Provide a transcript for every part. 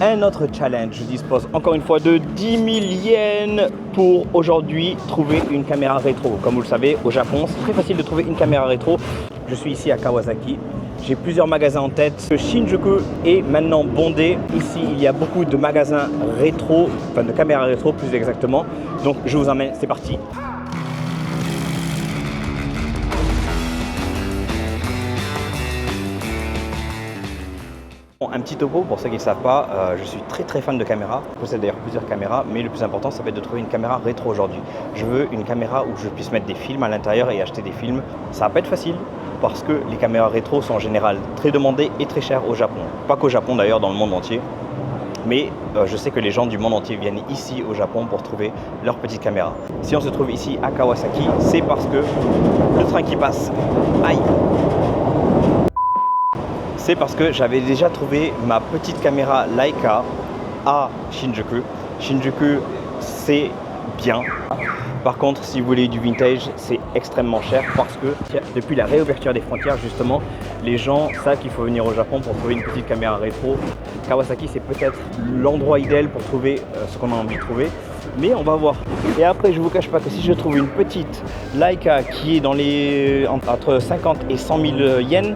un autre challenge. Je dispose encore une fois de 10 000 yens pour aujourd'hui trouver une caméra rétro. Comme vous le savez, au Japon, c'est très facile de trouver une caméra rétro. Je suis ici à Kawasaki. J'ai plusieurs magasins en tête. Shinjuku est maintenant bondé. Ici, il y a beaucoup de magasins rétro, enfin de caméras rétro plus exactement. Donc, je vous emmène, c'est parti. Un petit topo pour ceux qui ne savent pas, je suis très fan de caméras. Je possède d'ailleurs plusieurs caméras, mais le plus important, ça va être de trouver une caméra rétro aujourd'hui. Je veux une caméra où je puisse mettre des films à l'intérieur et acheter des films. Ça va pas être facile parce que les caméras rétro sont en général très demandées et très chères au Japon. Pas qu'au Japon d'ailleurs, dans le monde entier. Mais je sais que les gens du monde entier viennent ici au Japon pour trouver leur petite caméra. Si on se trouve ici à Kawasaki, c'est parce que le train qui passe, aïe, c'est parce que j'avais déjà trouvé ma petite caméra Leica à Shinjuku. Shinjuku, c'est bien. Par contre, si vous voulez du vintage, c'est extrêmement cher parce que depuis la réouverture des frontières, justement, les gens savent qu'il faut venir au Japon pour trouver une petite caméra rétro. Kawasaki, c'est peut-être l'endroit idéal pour trouver ce qu'on a envie de trouver. Mais on va voir. Et après, je ne vous cache pas que si je trouve une petite Leica qui est dans les entre 50 et 100 000 yens,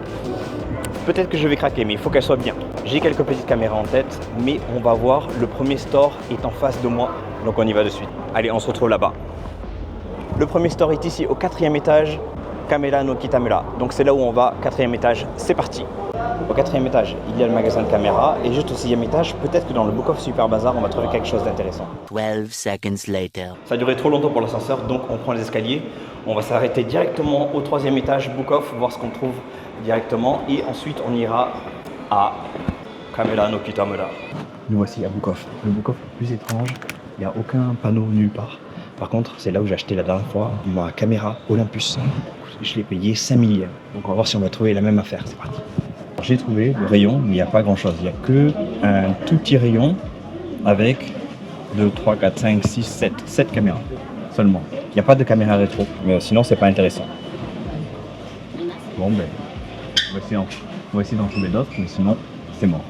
peut-être que je vais craquer, mais il faut qu'elle soit bien. J'ai quelques petites caméras en tête, mais on va voir. Le premier store est en face de moi, donc on y va de suite. Allez, on se retrouve là-bas. Le premier store est ici au 4e étage, Kamera no Kitamura. Donc c'est là où on va, 4e étage, c'est parti. Au 4e étage, il y a le magasin de caméras et juste au 6e étage, peut-être que dans le Book of Super Bazaar, on va trouver quelque chose d'intéressant. 12 seconds later. Ça a duré trop longtemps pour l'ascenseur, donc on prend les escaliers. On va s'arrêter directement au 3e étage, Book of, voir ce qu'on trouve directement et ensuite on ira à Kamera no Kitamura. Nous voici à Book of. Le Book of le plus étrange, il n'y a aucun panneau nulle part. Par contre, c'est là où j'ai acheté la dernière fois ma caméra Olympus. Je l'ai payé 5 000 yens. Donc on va voir si on va trouver la même affaire. C'est parti. J'ai trouvé le rayon, mais il n'y a pas grand chose. Il n'y a que un tout petit rayon avec 2, 3, 4, 5, 6, 7 caméras seulement. Il n'y a pas de caméra rétro. Mais sinon, c'est pas intéressant. Bon, ben, on va essayer d'en trouver d'autres, mais sinon, c'est mort.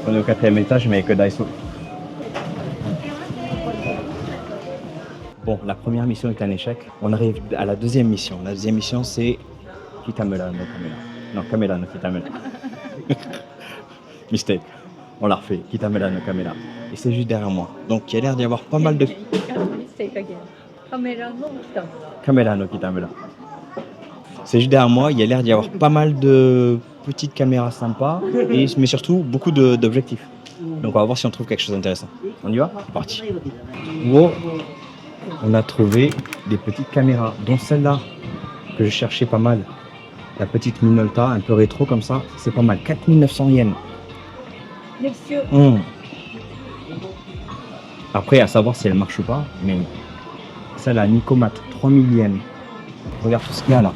On est au 4e étage, mais il n'y a que Daiso. Bon, la première mission est un échec. On arrive à la deuxième mission. La deuxième mission, c'est Kitamura no Kamera. Non, Kamera no Kitamura. Mistake. On l'a refait. Kitamura no Kamera. Et c'est juste derrière moi. Donc, il y a l'air d'y avoir pas mal de... Kamera no Kitamura. C'est juste derrière moi. Il y a l'air d'y avoir pas mal de petites caméras sympas, mais surtout beaucoup d'objectifs. Donc, on va voir si on trouve quelque chose d'intéressant. On y va ? C'est parti. Wow. On a trouvé des petites caméras, dont celle-là que je cherchais pas mal. La petite Minolta, un peu rétro comme ça, c'est pas mal. 4 900 yens. Après, à savoir si elle marche ou pas, mais celle-là, Nikomat, 3 000 yens. Regarde tout ce qu'il y a là.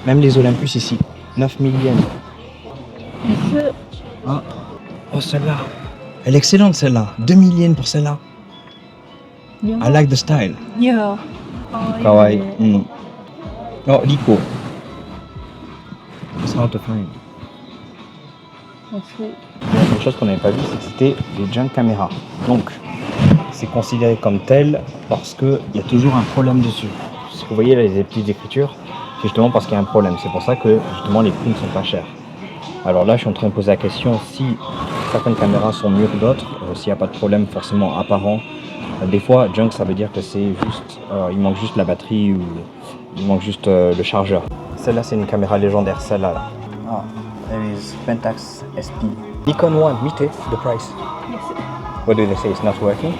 Même les Olympus ici, 9 000 yens. Ah. Oh, celle-là. Elle est excellente celle-là. 2 000 yens pour celle-là. I like the style. Yeah. Kawaii. Oh, Rico. It's hard to find. Une chose qu'on n'avait pas vu, c'est que c'était des junk caméras. Donc, c'est considéré comme tel parce qu'il y a toujours un problème dessus. Si vous voyez là les petites écritures, c'est justement parce qu'il y a un problème. C'est pour ça que justement les prix ne sont pas chers. Alors là, je suis en train de poser la question si certaines caméras sont mieux que d'autres, s'il n'y a pas de problème forcément apparent. Des fois, junk, ça veut dire que c'est juste, il manque juste la batterie ou il manque juste le chargeur. Celle-là, c'est une caméra légendaire, celle-là. Là. Ah, there is Pentax SP. Nikon One, meet the price. Yes. What do they say? It's not working?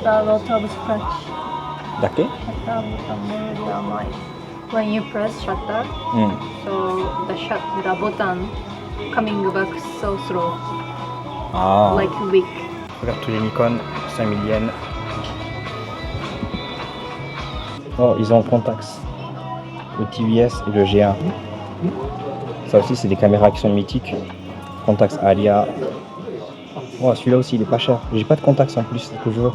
A lot of scratch. だけ? When you press shutter, so the button coming back so slow, Ah. like weak. Regarde tous les Nikon, 5000 yens. Oh, ils ont le Contax, le TVS et le G1. Ça aussi, c'est des caméras qui sont mythiques. Contax Alia. Oh, celui-là aussi, il est pas cher. J'ai pas de Contax en plus, c'est ce que je veux.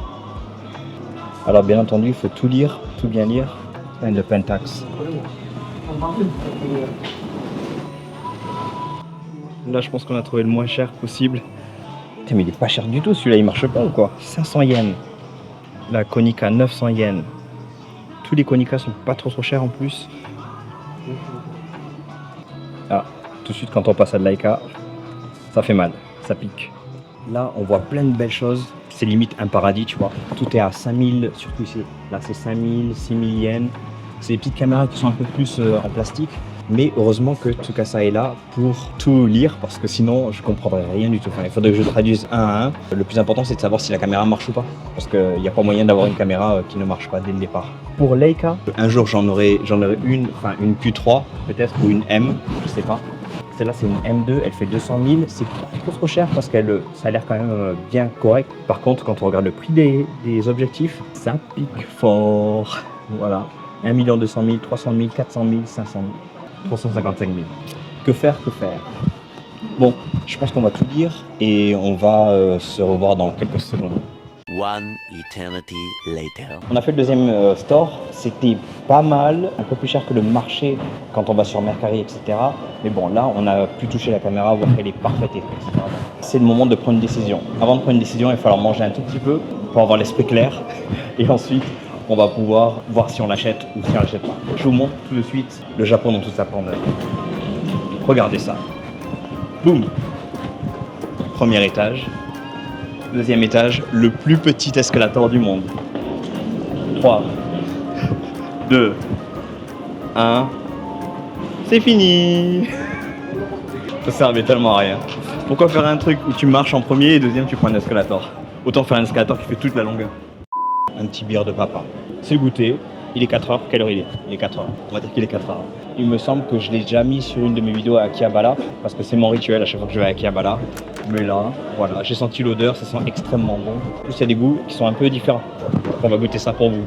Alors, bien entendu, il faut tout lire, tout bien lire. Et le Pentax. Là, je pense qu'on a trouvé le moins cher possible. Putain, mais il est pas cher du tout, celui-là, il marche pas ou quoi? 500 yens. La Konica, 900 yens. Tous les Konica sont pas trop chers en plus. Ah, tout de suite, quand on passe à de Leica, ça fait mal, ça pique. Là, on voit plein de belles choses. C'est limite un paradis, tu vois. Tout est à 5000, surtout ici. Là, c'est 5000, 6000 yens. C'est des petites caméras qui sont un peu plus en plastique. Mais heureusement que Tsukasa est là pour tout lire, parce que sinon, je ne comprendrais rien du tout. Enfin, il faudrait que je traduise un à un. Le plus important, c'est de savoir si la caméra marche ou pas. Parce qu'il n'y a pas moyen d'avoir une caméra qui ne marche pas dès le départ. Pour Leica, un jour, j'en aurai une, enfin une Q3, peut-être, ou une M, je sais pas. Celle-là, c'est une M2, elle fait 200 000. C'est pas trop cher parce que ça a l'air quand même bien correct. Par contre, quand on regarde le prix des objectifs, ça pique fort. Voilà. 1 200 000, 300 000, 400 000, 500 000, 355 000. Que faire? Bon, je pense qu'on va tout dire et on va se revoir dans quelques secondes. One eternity later. On a fait le deuxième store, c'était pas mal, un peu plus cher que le marché quand on va sur Mercari, etc. Mais bon, là, on a pu toucher la caméra, voir qu'elle est parfaite, etc. C'est le moment de prendre une décision. Avant de prendre une décision, il va falloir manger un tout petit peu pour avoir l'esprit clair. Et ensuite, on va pouvoir voir si on l'achète ou si on l'achète pas. Je vous montre tout de suite le Japon dans toute sa splendeur. Regardez ça. Boum. Premier étage. Deuxième étage, le plus petit escalator du monde. 3, 2, 1. C'est fini. Ça servait tellement à rien. Pourquoi faire un truc où tu marches en premier et deuxième tu prends un escalator? Autant faire un escalator qui fait toute la longueur. Un petit bière de papa. C'est le goûter. Il est 4h. Quelle heure il est? Il est 4h. On va dire qu'il est 4h. Il me semble que je l'ai déjà mis sur une de mes vidéos à Akihabara parce que c'est mon rituel à chaque fois que je vais à Akihabara. Mais là, voilà, j'ai senti l'odeur, ça sent extrêmement bon. En plus, il y a des goûts qui sont un peu différents. Donc on va goûter ça pour vous.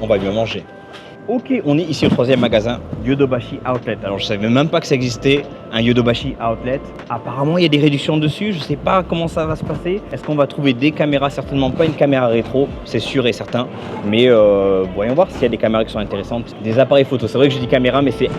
On va bien manger. Ok, on est ici au troisième magasin, Yodobashi Outlet. Alors je savais même pas que ça existait, un Yodobashi Outlet. Apparemment il y a des réductions dessus, je sais pas comment ça va se passer. Est-ce qu'on va trouver des caméras? Certainement pas une caméra rétro, c'est sûr et certain. Mais voyons voir s'il y a des caméras qui sont intéressantes. Des appareils photo, c'est vrai que je dis caméra mais c'est...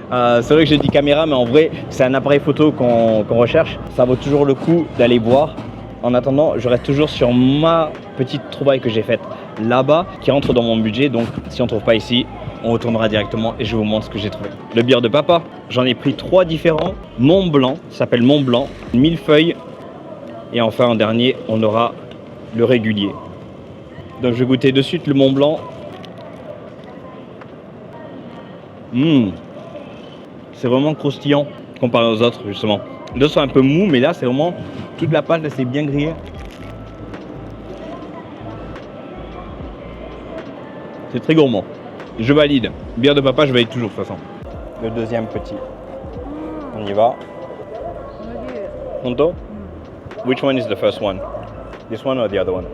c'est vrai que j'ai dit caméra mais en vrai c'est un appareil photo qu'on recherche. Ça vaut toujours le coup d'aller voir. En attendant, je reste toujours sur ma petite trouvaille que j'ai faite là-bas, qui rentre dans mon budget. Donc, si on ne trouve pas ici, on retournera directement et je vous montre ce que j'ai trouvé. Le bière de papa, j'en ai pris 3 différents. Mont Blanc, ça s'appelle Mont Blanc, millefeuille. Et enfin, en dernier, on aura le régulier. Donc, je vais goûter de suite le Mont Blanc. C'est vraiment croustillant comparé aux autres, justement. Les autres sont un peu mous, mais là, c'est vraiment toute la pâte, c'est bien grillé. C'est très gourmand. Je valide. Bière de papa, je valide toujours de toute façon. Le deuxième petit. On y va. Honto? Which one is the first one? This one or the other one?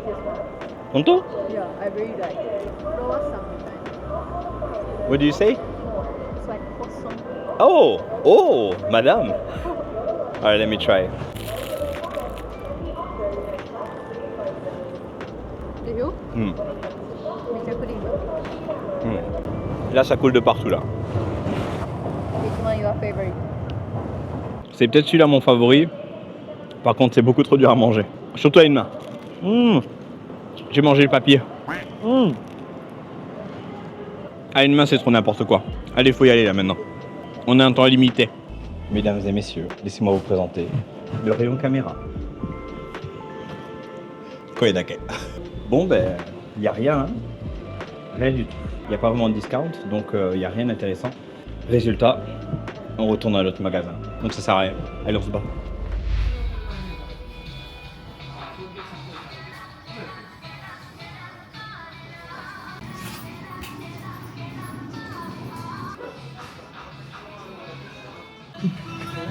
Honto? Yeah, I really like it. What do you say? It's like awesome. Oh, madame. Alright, let me try. Là, ça coule de partout là. Which one your favorite? C'est peut-être celui-là mon favori. Par contre, c'est beaucoup trop dur à manger. Surtout à une main. J'ai mangé le papier. À une main, c'est trop n'importe quoi. Allez, faut y aller là maintenant. On a un temps limité. Mesdames et messieurs, laissez-moi vous présenter le rayon caméra. Koedake. Bon, ben, il n'y a rien. Hein. Rien du tout. Il n'y a pas vraiment de discount, donc il n'y a rien d'intéressant. Résultat, on retourne à l'autre magasin. Donc ça sert à rien. Allez, on se bat.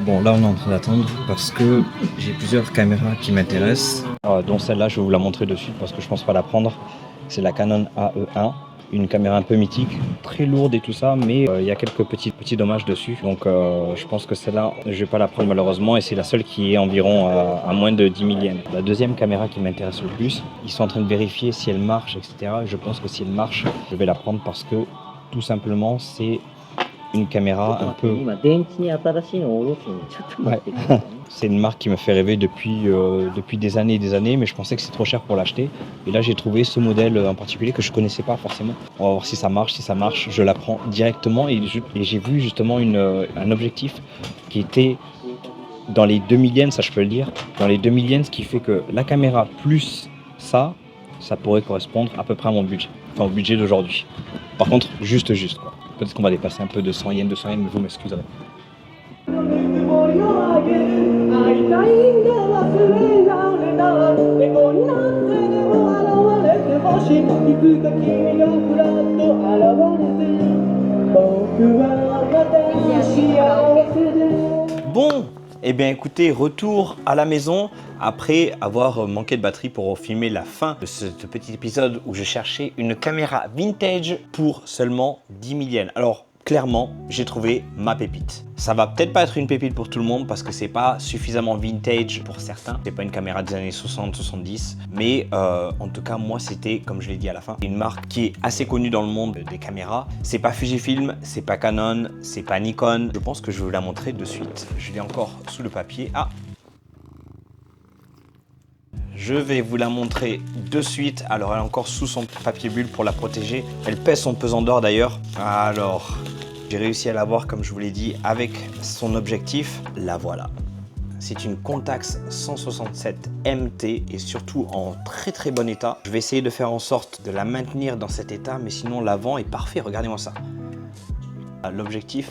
Bon, là on est en train d'attendre parce que j'ai plusieurs caméras qui m'intéressent, dont celle-là, je vais vous la montrer de suite parce que je pense pas la prendre. C'est la Canon AE1, une caméra un peu mythique, très lourde et tout ça, mais il y a quelques petits dommages dessus. Donc je pense que celle-là, je vais pas la prendre malheureusement et c'est la seule qui est environ à moins de 10 000 yens. La deuxième caméra qui m'intéresse le plus, ils sont en train de vérifier si elle marche, etc. Je pense que si elle marche, je vais la prendre parce que tout simplement, c'est une caméra un peu... Ouais. C'est une marque qui m'a fait rêver depuis des années, mais je pensais que c'est trop cher pour l'acheter. Et là, j'ai trouvé ce modèle en particulier que je connaissais pas forcément. On va voir si ça marche. Si ça marche, je la prends directement. Et j'ai vu justement un objectif qui était dans les 2000 yens, ça je peux le dire, dans les 2000 yens, ce qui fait que la caméra plus ça pourrait correspondre à peu près à mon budget, enfin au budget d'aujourd'hui. Par contre, juste quoi. Peut-être qu'on va dépasser un peu de 100 yens, mais vous m'excuserez. Bon, eh bien écoutez, retour à la maison après avoir manqué de batterie pour filmer la fin de ce petit épisode où je cherchais une caméra vintage pour seulement 10 000 yens. Alors clairement, j'ai trouvé ma pépite. Ça va peut-être pas être une pépite pour tout le monde parce que c'est pas suffisamment vintage pour certains. C'est pas une caméra des années 60-70, mais en tout cas moi c'était, comme je l'ai dit à la fin, une marque qui est assez connue dans le monde des caméras. C'est pas Fujifilm, c'est pas Canon, c'est pas Nikon. Je pense que je vais vous la montrer de suite. Je l'ai encore sous le papier. Ah, je vais vous la montrer de suite. Alors elle est encore sous son papier bulle pour la protéger. Elle pèse son pesant d'or d'ailleurs. Alors, j'ai réussi à la voir comme je vous l'ai dit avec son objectif. La voilà. C'est une Contax 167 MT et surtout en très bon état. Je vais essayer de faire en sorte de la maintenir dans cet état, mais sinon l'avant est parfait. Regardez-moi ça. L'objectif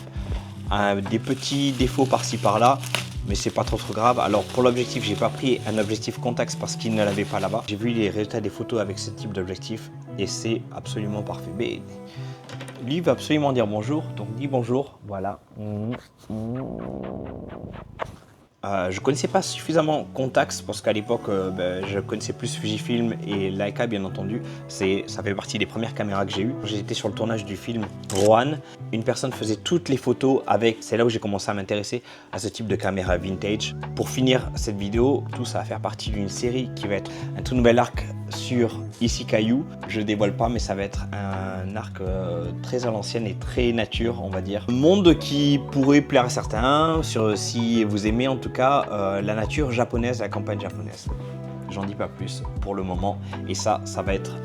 a des petits défauts par-ci par-là, mais c'est pas trop grave. Alors pour l'objectif, j'ai pas pris un objectif Contax parce qu'il ne l'avait pas là-bas. J'ai vu les résultats des photos avec ce type d'objectif et c'est absolument parfait. Mais lui veut absolument dire bonjour, donc dis bonjour. Voilà. Je connaissais pas suffisamment Contax parce qu'à l'époque, je connaissais plus Fujifilm et Leica bien entendu. Ça fait partie des premières caméras que j'ai eues. J'étais sur le tournage du film Rohan. Une personne faisait toutes les photos avec. C'est là où j'ai commencé à m'intéresser à ce type de caméra vintage. Pour finir cette vidéo, tout ça va faire partie d'une série qui va être un tout nouvel arc sur Isikaiu. Je ne dévoile pas, mais ça va être un arc très à l'ancienne et très nature, on va dire. Un monde qui pourrait plaire à certains, si vous aimez en tout cas la nature japonaise, la campagne japonaise. J'en dis pas plus pour le moment. Et ça va être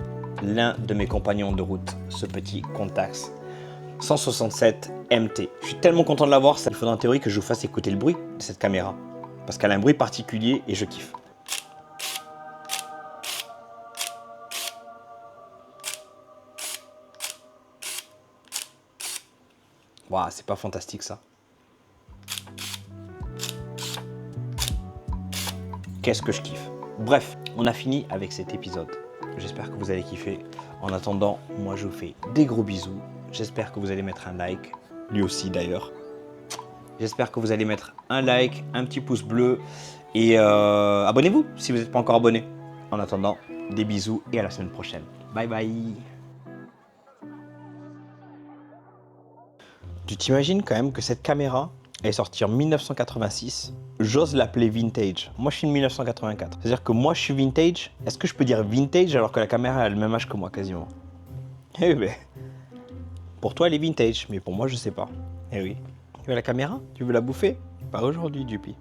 l'un de mes compagnons de route, ce petit Contax 167 MT. Je suis tellement content de l'avoir, il faudra en théorie que je vous fasse écouter le bruit de cette caméra. Parce qu'elle a un bruit particulier et je kiffe. Waouh, c'est pas fantastique ça. Qu'est-ce que je kiffe. Bref, on a fini avec cet épisode. J'espère que vous allez kiffer. En attendant, moi je vous fais des gros bisous. J'espère que vous allez mettre un like, lui aussi d'ailleurs. J'espère que vous allez mettre un like, un petit pouce bleu et abonnez-vous si vous n'êtes pas encore abonné. En attendant, des bisous et à la semaine prochaine. Bye bye. Tu t'imagines quand même que cette caméra est sortie en 1986. J'ose l'appeler vintage. Moi, je suis de 1984. C'est-à-dire que moi, je suis vintage. Est-ce que je peux dire vintage alors que la caméra a le même âge que moi, quasiment? Eh ben, pour toi, elle est vintage, mais pour moi, je sais pas. Eh oui. Tu veux la caméra? Tu veux la bouffer? Pas aujourd'hui, Dupi.